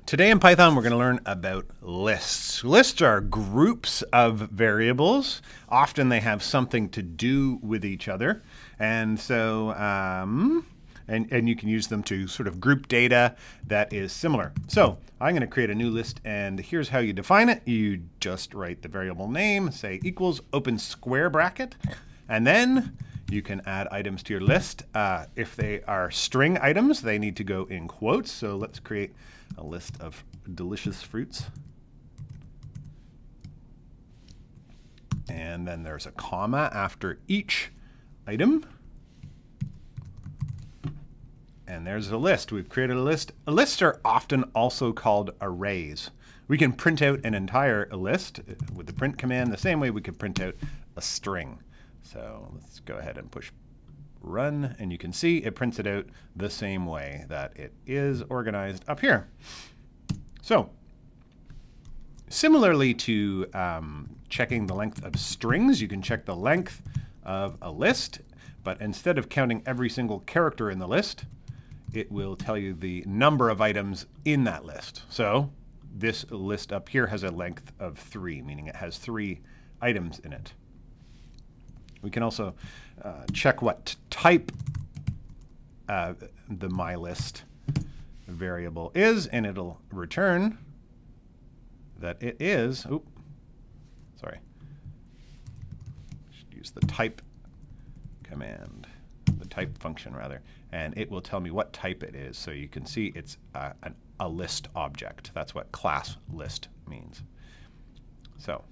Today in Python, we're going to learn about lists. Lists are groups of variables. Often they have something to do with each other. And so, and you can use them to sort of group data that is similar. So I'm going to create a new list, and here's how you define it. You just write the variable name, say equals, open square bracket, and then you can add items to your list. If they are string items, they need to go in quotes. So let's create a list of delicious fruits. And then there's a comma after each item. And there's a list. We've created a list. Lists are often also called arrays. We can print out an entire list with the print command the same way we could print out a string. So let's go ahead and push run, and you can see it prints it out the same way that it is organized up here. So similarly to checking the length of strings, you can check the length of a list, but instead of counting every single character in the list, it will tell you the number of items in that list. So this list up here has a length of 3, meaning it has 3 items in it. We can also check what type the mylist variable is, and it'll return that it is, should use the type command, the type function rather, and it will tell me what type it is. So you can see it's a list object. That's what class list means. So,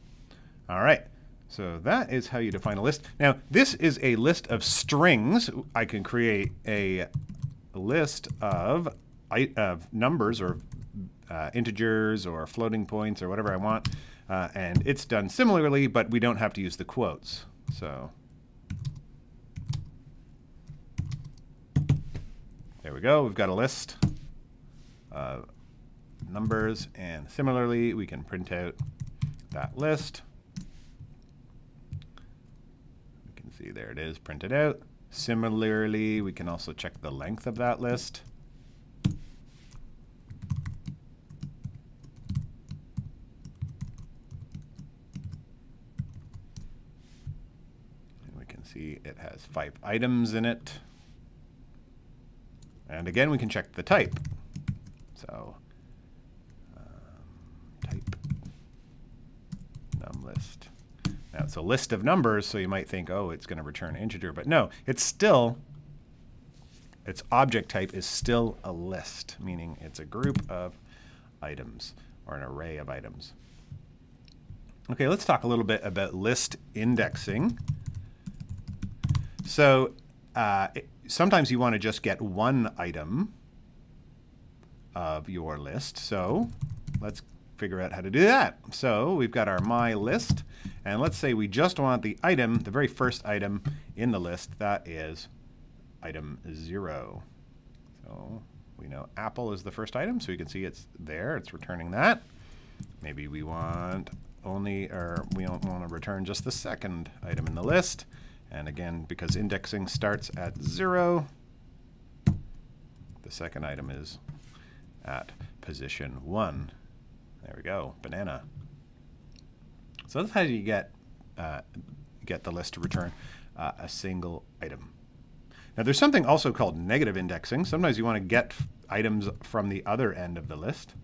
all right. So that is how you define a list. Now, this is a list of strings. I can create a list of numbers or integers or floating points or whatever I want. And it's done similarly, but we don't have to use the quotes. So there we go. We've got a list of numbers. And similarly, we can print out that list. See, there it is, printed out. Similarly, we can also check the length of that list. And we can see it has 5 items in it. And again, we can check the type. So, type num list. Now, it's a list of numbers, so you might think, oh, it's going to return integer. But no, it's still, its object type is still a list, meaning it's a group of items or an array of items. OK, let's talk a little bit about list indexing. So sometimes you want to just get one item of your list. So let's figure out how to do that. So we've got our my list, and let's say we just want the item, the very first item in the list, that is item 0. So we know apple is the first item, so you can see it's there, it's returning that. Maybe we want only, or we don't want to return just the second item in the list. And again, because indexing starts at 0, the second item is at position 1. There we go, banana. So that's how you get the list to return a single item. Now there's something also called negative indexing. Sometimes you want to get items from the other end of the list.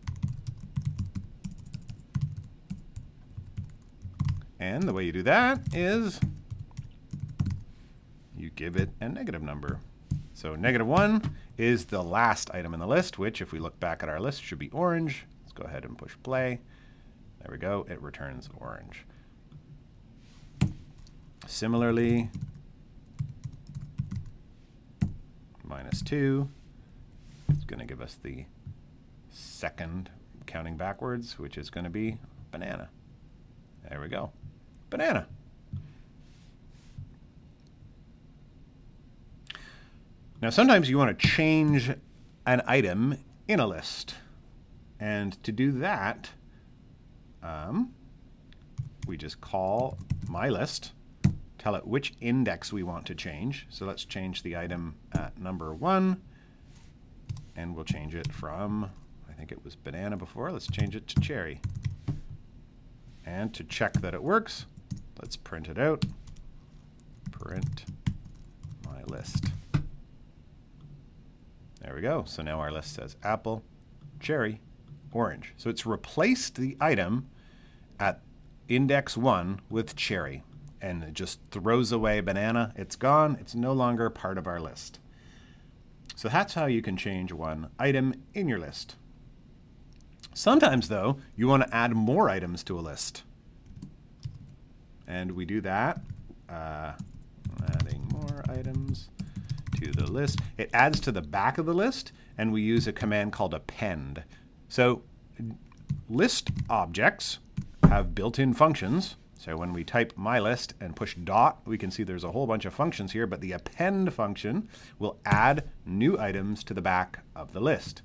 And the way you do that is you give it a negative number. So -1 is the last item in the list, which if we look back at our list should be orange. Go ahead and push play. There we go. It returns orange. Similarly, -2 is going to give us the second counting backwards, which is going to be banana. There we go. Banana. Now, sometimes you want to change an item in a list. And to do that, we just call mylist, tell it which index we want to change. So let's change the item at number 1, and we'll change it from, I think it was banana before. Let's change it to cherry. And to check that it works, let's print it out. Print my list. There we go. So now our list says apple, cherry, orange. So it's replaced the item at index 1 with cherry. And it just throws away banana. It's gone. It's no longer part of our list. So that's how you can change one item in your list. Sometimes, though, you want to add more items to a list. And we do that. Adding more items to the list. It adds to the back of the list, and we use a command called append. So list objects have built-in functions. So when we type my list and push dot, we can see there's a whole bunch of functions here, but the append function will add new items to the back of the list.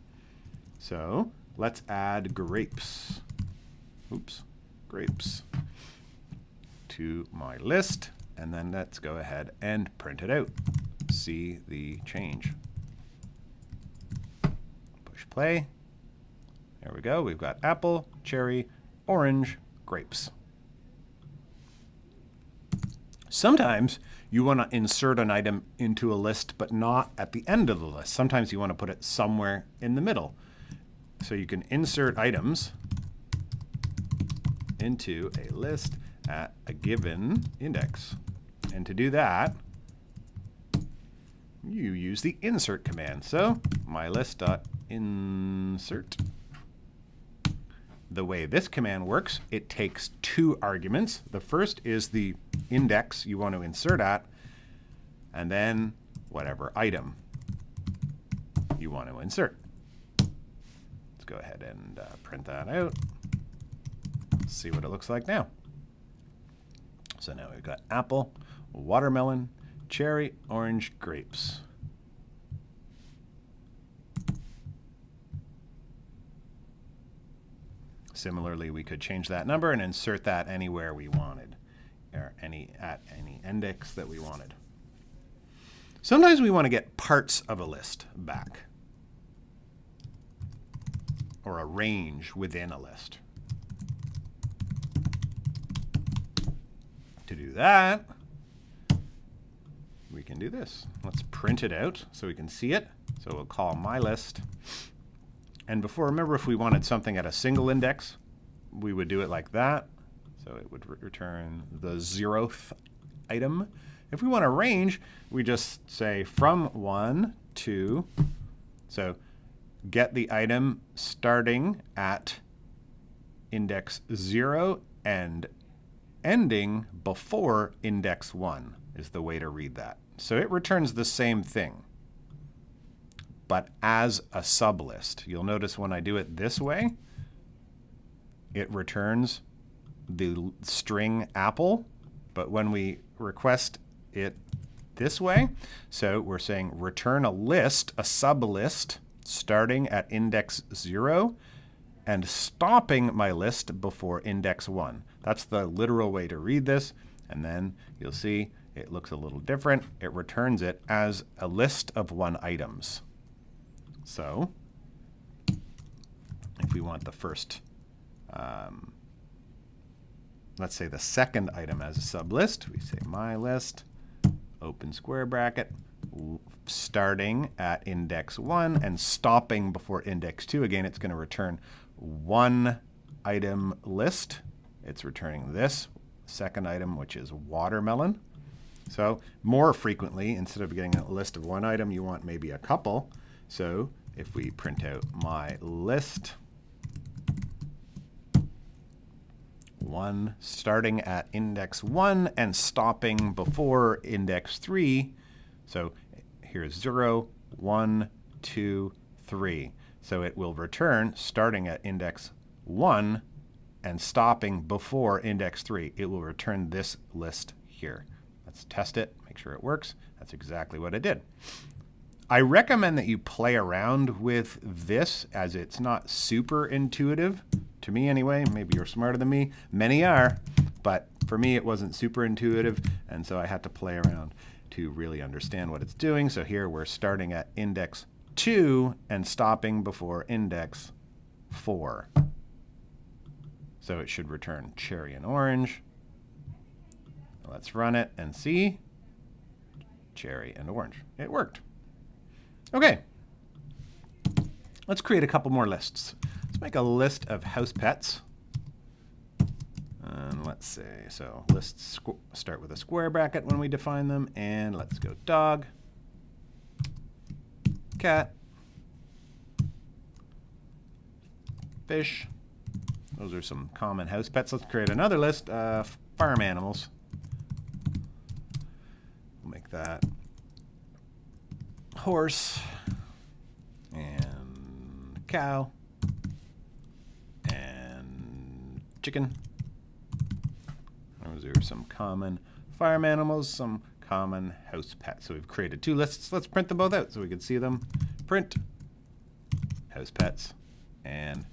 So let's add grapes. Oops, grapes to my list, and then let's go ahead and print it out. See the change. Push play. There we go. We've got apple, cherry, orange, grapes. Sometimes you want to insert an item into a list, but not at the end of the list. Sometimes you want to put it somewhere in the middle. So you can insert items into a list at a given index. And to do that, you use the insert command. So mylist.insert. The way this command works, it takes two arguments. The first is the index you want to insert at, and then whatever item you want to insert. Let's go ahead and print that out. See what it looks like now. So now we've got apple, watermelon, cherry, orange, grapes. Similarly, we could change that number and insert that anywhere we wanted, or at any index that we wanted. Sometimes we want to get parts of a list back, or a range within a list. To do that, we can do this. Let's print it out so we can see it. So we'll call my list. And before, remember, if we wanted something at a single index, we would do it like that. So it would return the 0th item. If we want a range, we just say from 1 to, so get the item starting at index 0 and ending before index 1 is the way to read that. So it returns the same thing, but as a sublist. You'll notice when I do it this way, it returns the string apple, but when we request it this way, so we're saying return a list, a sublist, starting at index 0 and stopping my list before index 1. That's the literal way to read this, and then you'll see it looks a little different. It returns it as a list of 1 items. So if we want the first, let's say the second item as a sublist, we say my list, open square bracket, starting at index 1 and stopping before index 2. Again, it's going to return 1 item list. It's returning this second item, which is watermelon. So more frequently, instead of getting a list of 1 item, you want maybe a couple. So if we print out my list, 1 starting at index 1 and stopping before index 3. So here's 0, 1, 2, 3. So it will return starting at index 1 and stopping before index 3. It will return this list here. Let's test it, make sure it works. That's exactly what it did. I recommend that you play around with this, as it's not super intuitive. To me anyway, maybe you're smarter than me. Many are, but for me it wasn't super intuitive, and so I had to play around to really understand what it's doing. So here we're starting at index 2 and stopping before index 4. So it should return cherry and orange. Let's run it and see. Cherry and orange. It worked. Okay. Let's create a couple more lists. Let's make a list of house pets. And let's say, so lists start with a square bracket when we define them. And let's go dog, cat, fish. Those are some common house pets. Let's create another list of farm animals. We'll make that horse and cow and chicken. Those are some common farm animals, some common house pets. So we've created 2 lists. Let's print them both out so we can see them. Print house pets and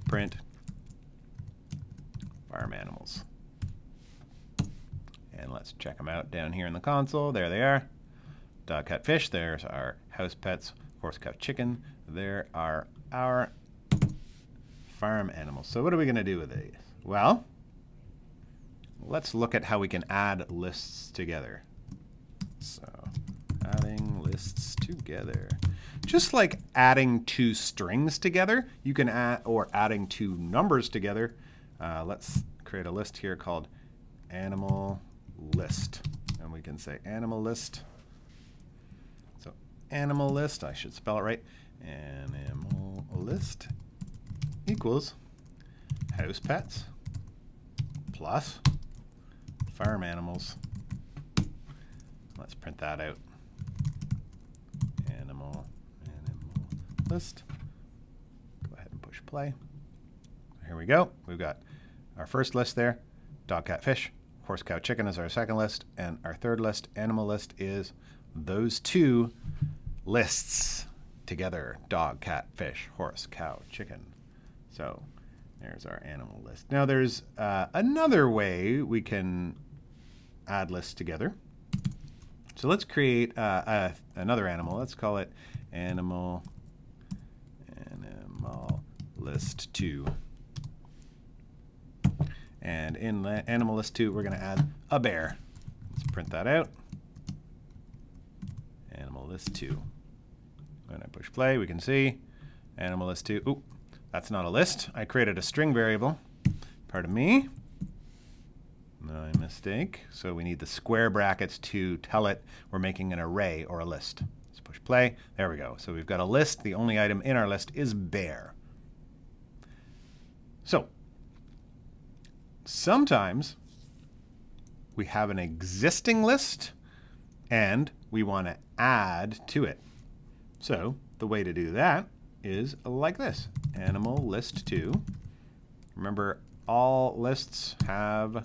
print farm animals. And let's check them out down here in the console. There they are. Dog, cat, fish. There's our house pets. Horse, cow, chicken. There are our farm animals. So what are we going to do with these? Well, let's look at how we can add lists together. So, adding lists together. Just like adding 2 strings together, you can add, or adding 2 numbers together. Let's create a list here called animal list. And we can say animal list. So, animal list, I should spell it right. Animal list equals house pets plus farm animals. Let's print that out. Animal list. Go ahead and push play. Here we go. We've got our first list there. Dog, cat, fish. Horse, cow, chicken is our second list. And our third list, animal list, is those 2 lists together. Dog, cat, fish, horse, cow, chicken. So there's our animal list. Now there's another way we can add lists together. So let's create another animal. Let's call it animal list 2. And in the animal list 2, we're going to add a bear. Let's print that out. Animal list 2. When I push play, we can see animal list 2. Oop, that's not a list. I created a string variable. Pardon me. My mistake. So we need the square brackets to tell it we're making an array or a list. Let's push play. There we go. So we've got a list. The only item in our list is bear. So sometimes we have an existing list and we want to add to it. So the way to do that is like this. Animal list 2. Remember, all lists have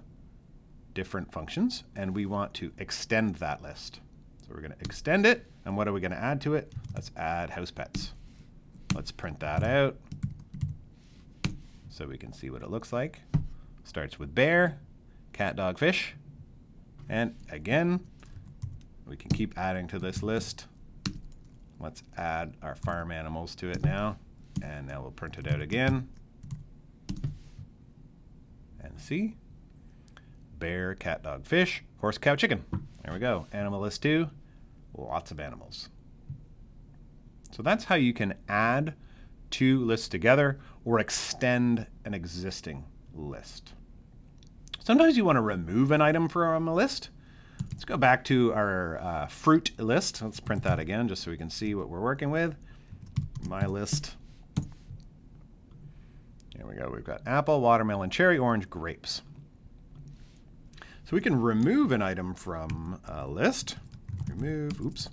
different functions, and we want to extend that list. So we're going to extend it, and what are we going to add to it? Let's add house pets. Let's print that out so we can see what it looks like. Starts with bear, cat, dog, fish, and again, we can keep adding to this list. Let's add our farm animals to it now, and now we'll print it out again. And see? Bear, cat, dog, fish, horse, cow, chicken. There we go. Animal list 2. Lots of animals. So that's how you can add 2 lists together or extend an existing list. Sometimes you want to remove an item from a list. Let's go back to our fruit list. Let's print that again just so we can see what we're working with. My list. There we go. We've got apple, watermelon, cherry, orange, grapes. So we can remove an item from a list. Remove, oops.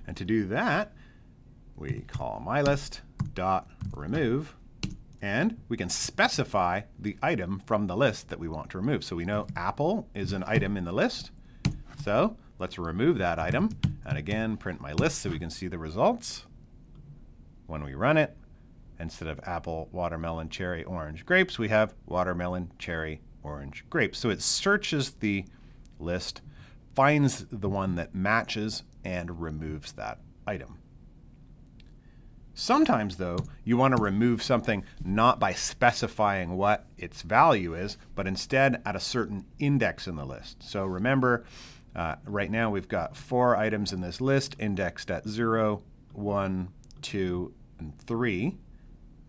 And to do that, we call mylist.remove, and we can specify the item from the list that we want to remove. So we know apple is an item in the list. So let's remove that item. And again, print my list so we can see the results. When we run it, instead of apple, watermelon, cherry, orange, grapes, we have watermelon, cherry, orange, grapes. So it searches the list, finds the one that matches, and removes that item. Sometimes, though, you want to remove something not by specifying what its value is, but instead at a certain index in the list. So remember, right now we've got 4 items in this list indexed at 0, 1, 2, and 3.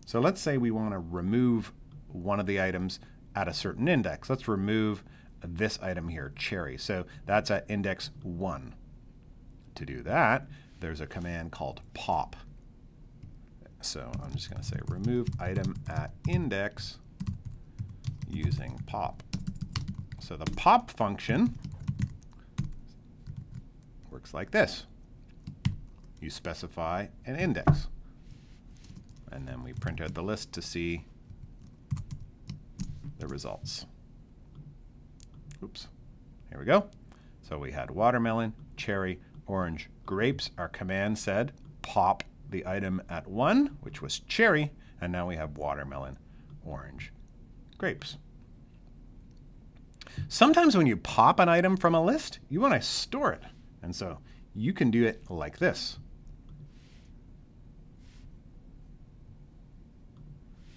So let's say we want to remove one of the items at a certain index. Let's remove this item here, cherry. So that's at index 1. To do that, there's a command called pop. So I'm just going to say remove item at index using pop. So the pop function works like this. You specify an index. And then we print out the list to see the results. Oops. Here we go. So we had watermelon, cherry, orange, grapes. Our command said pop the item at 1, which was cherry, and now we have watermelon, orange, grapes. Sometimes when you pop an item from a list, you want to store it. And so you can do it like this.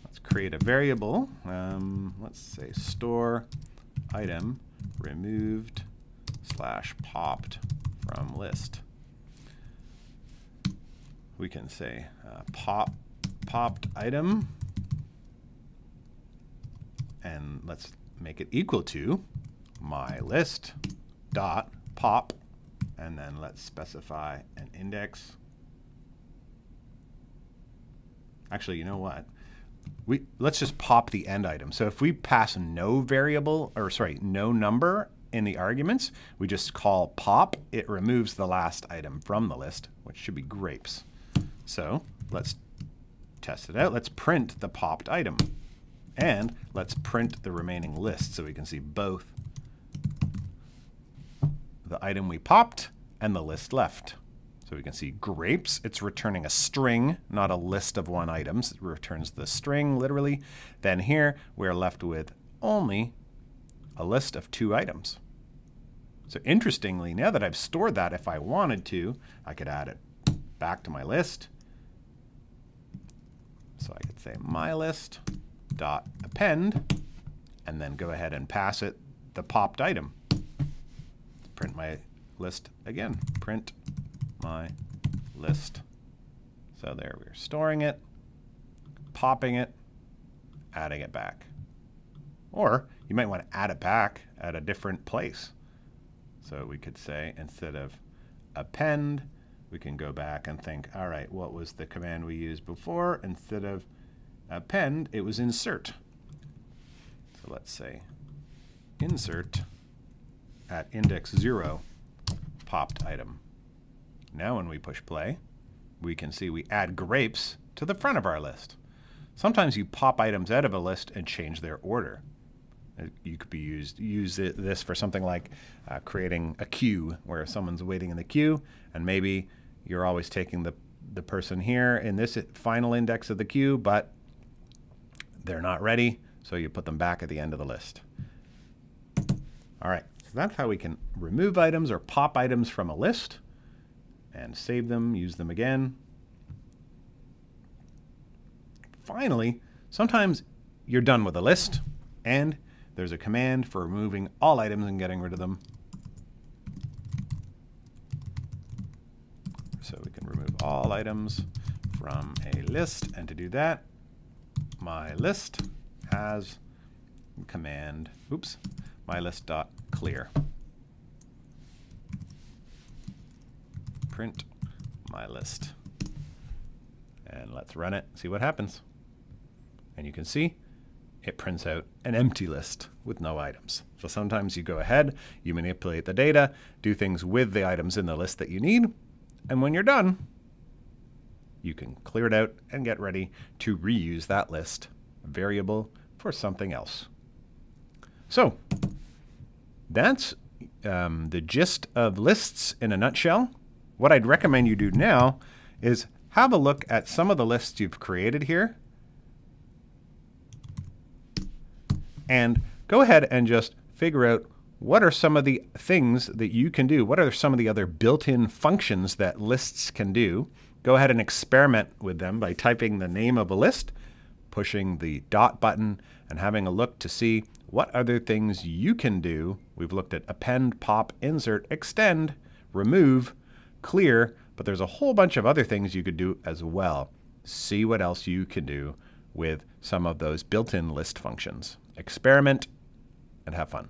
Let's create a variable. Let's say store item removed / popped from list. We can say popped item, and let's make it equal to my list dot pop, and then let's specify an index. Actually, you know what? Let's just pop the end item. So if we pass no variable, or sorry, no number in the arguments, we just call pop, it removes the last item from the list, which should be grapes. So let's test it out. Let's print the popped item. And let's print the remaining list so we can see both the item we popped and the list left. So we can see grapes, it's returning a string, not a list of 1 items. It returns the string, literally. Then here, we're left with only a list of 2 items. So interestingly, now that I've stored that, if I wanted to, I could add it back to my list. So I could say mylist.append, and then go ahead and pass it the popped item. Print my list again. Print my list. So there we're storing it, popping it, adding it back. Or you might want to add it back at a different place. So we could say, instead of append, we can go back and think, all right, what was the command we used before? Instead of append, it was insert. So let's say insert at index 0 popped item. Now when we push play, we can see we add grapes to the front of our list. Sometimes you pop items out of a list and change their order. You could use this for something like creating a queue where someone's waiting in the queue, and maybe you're always taking the person here in this final index of the queue, but they're not ready, so you put them back at the end of the list. All right, so that's how we can remove items or pop items from a list and save them, use them again. Finally, sometimes you're done with a list and there's a command for removing all items and getting rid of them. So we can remove all items from a list, and to do that, my list has command, my list.clear. Print my list. And let's run it, see what happens. And you can see it prints out an empty list with no items. So sometimes you go ahead, you manipulate the data, do things with the items in the list that you need, and when you're done, you can clear it out and get ready to reuse that list variable for something else. So that's the gist of lists in a nutshell. What I'd recommend you do now is have a look at some of the lists you've created here, and go ahead and just figure out what are some of the things that you can do. What are some of the other built-in functions that lists can do Go ahead and experiment with them by typing the name of a list, pushing the dot button, and having a look to see what other things you can do. We've looked at append, pop, insert, extend, remove, clear, but there's a whole bunch of other things you could do as well. See what else you can do with some of those built-in list functions. Experiment and have fun.